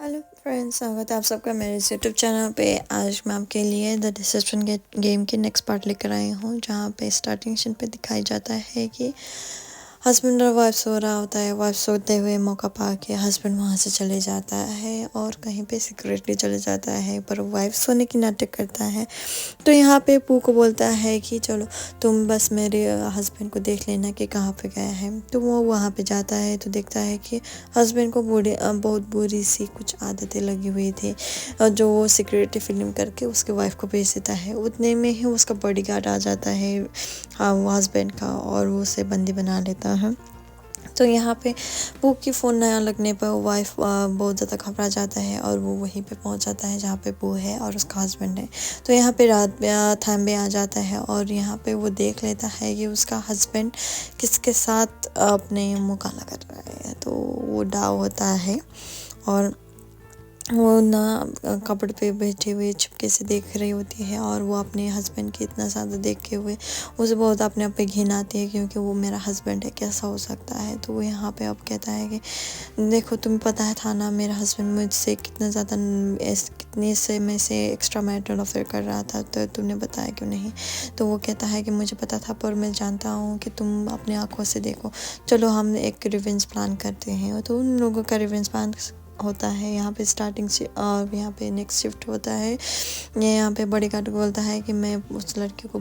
Hello friends, स्वागत है आप सबका मेरे इस यूट्यूब चैनल पे। आज मैं आपके लिए द डिसेप्शन गेम की नेक्स्ट पार्ट लेकर आई हूँ, जहाँ पे स्टार्टिंग सीन पे दिखाई जाता है कि हस्बैंड और वाइफ सो रहा होता है। वाइफ सोते हुए मौका पा के हस्बैंड वहाँ से चले जाता है और कहीं पे सिक्रेटली चले जाता है, पर वाइफ सोने की नाटक करता है। तो यहाँ पे पू को बोलता है कि चलो तुम बस मेरे हस्बैंड को देख लेना कि कहाँ पे गया है। तो वो वहाँ पे जाता है तो देखता है कि हस्बैंड को बहुत बुरी सी कुछ आदतें लगी हुई थी, जो वो सिक्योरिटी फिल्म करके उसके वाइफ को भेज देता है। उतने में ही उसका बॉडीगार्ड आ जाता है, हाँ, वो हस्बैंड का, और वो उसे बंदी बना लेता है। तो यहाँ पे पू की फ़ोन नया लगने पर वाइफ बहुत ज़्यादा घबरा जाता है और वो वहीं पे पहुँच जाता है जहाँ पे पू है और उसका हस्बैंड है। तो यहाँ पे रात थाम्बे आ जाता है और यहाँ पे वो देख लेता है कि उसका हस्बैंड किसके साथ अपने मुकाला कर रहा है। तो वो डाव होता है और वो ना कपड़े पे बैठे हुए चुपके से देख रही होती है, और वो अपने हस्बैंड की इतना ज़्यादा देखे हुए उसे बहुत अपने आप पे घिन आती है, क्योंकि वो मेरा हस्बैंड है, कैसा हो सकता है। तो वो यहाँ पे अब कहता है कि देखो, तुम्हें पता है था ना मेरा हस्बैंड मुझसे कितना ज़्यादा कितने से में से एक्स्ट्रा मैरिटल अफेयर कर रहा था, तो तुमने बताया क्यों नहीं। तो वो कहता है कि मुझे पता था, पर मैं जानता हूँ कि तुम अपने आँखों से देखो, चलो हम एक रिवेंज प्लान करते हैं। तो उन लोगों का रिवेंज प्लान होता है। यहाँ पे स्टार्टिंग से और यहाँ पे नेक्स्ट शिफ्ट होता है। ये यहाँ पे बॉडीगार्ड को बोलता है कि मैं उस लड़की को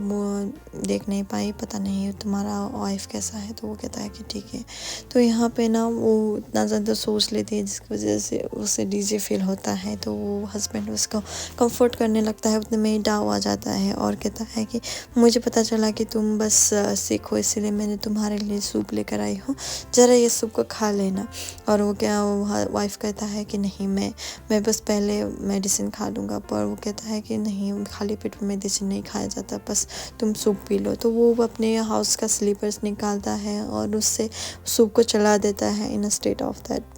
देख नहीं पाई, पता नहीं तुम्हारा वाइफ कैसा है। तो वो कहता है कि ठीक है। तो यहाँ पे ना वो इतना ज़्यादा सोच लेती है जिसकी वजह से उसे डीजे फील होता है। तो वो हस्बैंड उसको कंफर्ट करने लगता है, उतने में ही डाव आ जाता है और कहता है कि मुझे पता चला कि तुम बस सिक हो, इसलिए मैंने तुम्हारे लिए सूप लेकर आई हूँ, ज़रा ये सूप को खा लेना। और वो क्या, वाइफ कहता है कि नहीं, मैं बस पहले मेडिसिन खा लूँगा। पर वो कहता है कि नहीं, खाली पेट में मेडिसिन नहीं खाया जाता, बस तुम सूप पी लो। तो वो अपने हाउस का स्लीपर्स निकालता है और उससे सूप को चला देता है in a state of that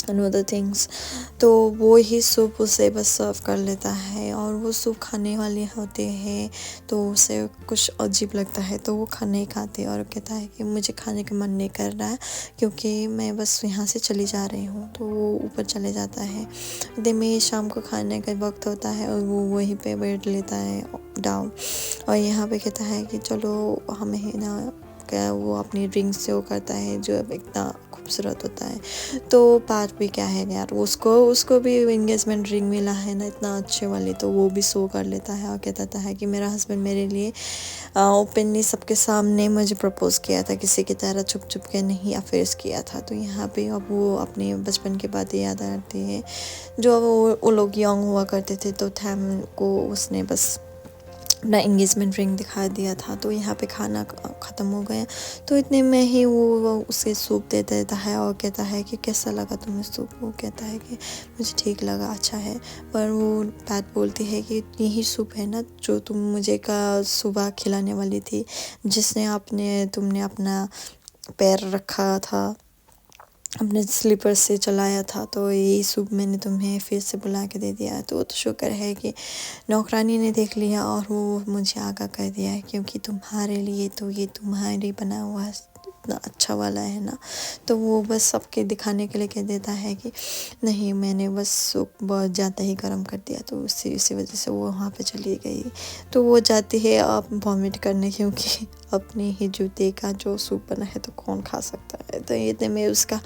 and other things. तो वो ही सूप उसे बस सर्व कर लेता है, और वो सूप खाने वाले होते हैं तो उसे कुछ अजीब लगता है, तो वो नहीं खाते और कहता है कि मुझे खाने का मन नहीं कर रहा है, क्योंकि मैं बस यहाँ से चली जा रही हूँ। तो वो ऊपर चले जाता है। दिन में शाम को खाने का वक्त होता है और वो वहीं पे बैठ लेता है डाउन, और यहाँ पे कहता है कि चलो हमें ना, क्या वो अपनी रिंग से वो करता है जो अब इतना खूबसूरत होता है। तो पार्ट भी क्या है यार, उसको भी एंगेजमेंट रिंग मिला है ना, इतना अच्छे वाली। तो वो भी शो कर लेता है और कहता है कि मेरा हस्बैंड मेरे लिए ओपनली सबके सामने मुझे प्रपोज किया था, किसी की तरह छुप छुप के नहीं, अफेयर्स किया था। तो यहाँ पे अब वो अपने बचपन की बातें याद आती है, जो वो लोग यंग हुआ करते थे। तो थैम को उसने बस अपना एंगेजमेंट रिंग दिखा दिया था। तो यहाँ पे खाना ख़त्म हो गया, तो इतने में ही वो उसे सूप दे देता है और कहता है कि कैसा लगा तुम्हें सूप। वो कहता है कि मुझे ठीक लगा, अच्छा है। पर वो पैट बोलती है कि यही सूप है ना जो तुम मुझे का सुबह खिलाने वाली थी, जिसने तुमने अपना पैर रखा था, अपने स्लीपर से चलाया था। तो यही सूप मैंने तुम्हें फिर से बुला के दे दिया। तो शुक्र है कि नौकरानी ने देख लिया और वो मुझे आगाह कर दिया है, क्योंकि तुम्हारे लिए तो ये तुम्हारे बना हुआ इतना अच्छा वाला है ना। तो वो बस सबके दिखाने के लिए कह देता है कि नहीं, मैंने बस सूप बहुत ज़्यादा ही गर्म कर दिया, तो इसी वजह से वो वहाँ पे चली गई। तो वो जाती है अब वॉमिट करने, क्योंकि अपने ही जूते का जो सूप बना है तो कौन खा सकता है। तो इतने में उसका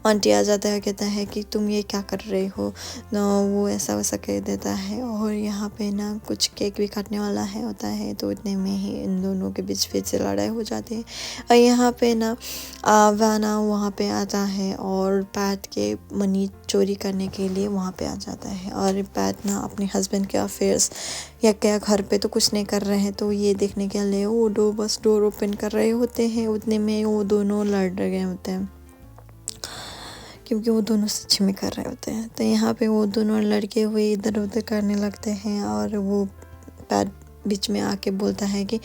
आंटी आ जाता है, कहता है कि तुम ये क्या कर रहे हो ना। वो ऐसा वैसा कह देता है, और यहाँ पे ना कुछ केक भी काटने वाला है होता है। तो इतने में ही इन दोनों के बीच फिर से लड़ाई हो जाती है, और यहाँ पे ना वाना वहाँ पे आता है और पैट के मनी चोरी करने के लिए वहाँ पे आ जाता है। और पैट ना अपने हस्बैंड के अफेयर्स या क्या घर पे तो कुछ नहीं कर रहे हैं, तो ये देखने के लिए वो बस डोर ओपन कर रहे होते हैं। उतने में वो दोनों लड़ रहे होते हैं, क्योंकि वो दोनों सच में कर रहे होते हैं। तो यहाँ पे वो दोनों लड़के हुए इधर उधर करने लगते हैं, और वो पैट बीच में आके बोलता है कि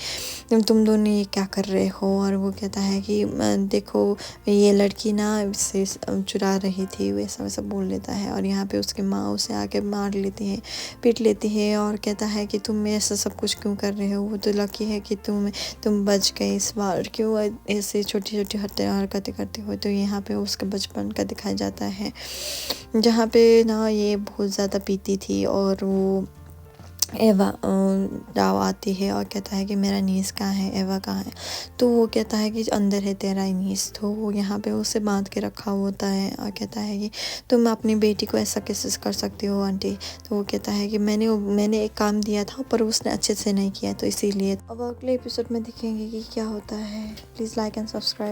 तुम दोनों ये क्या कर रहे हो। और वो कहता है कि देखो ये लड़की ना इससे चुरा रही थी, वैसा वैसा बोल लेता है। और यहाँ पे उसकी माँ उसे आके मार लेती है, पीट लेती है और कहता है कि तुम ऐसा सब कुछ क्यों कर रहे हो, वो तो लकी है कि तुम बच गए इस बार, क्यों ऐसे छोटी छोटी हरकतें करते हो। तो यहाँ पे उसके बचपन का दिखाया जाता है, जहाँ पे ना ये बहुत ज़्यादा पीती थी और वो एवा दाव आती है और कहता है कि मेरा नीस कहाँ है, एवा कहाँ है। तो वो कहता है कि अंदर है तेरा नीस। तो वो यहाँ पे उसे बांध के रखा होता है और कहता है कि तुम अपनी बेटी को ऐसा कैसे कर सकती हो आंटी। तो वो कहता है कि मैंने एक काम दिया था पर उसने अच्छे से नहीं किया, तो इसीलिए। अब अगले एपिसोड में दिखेंगे कि क्या होता है। Please like and subscribe.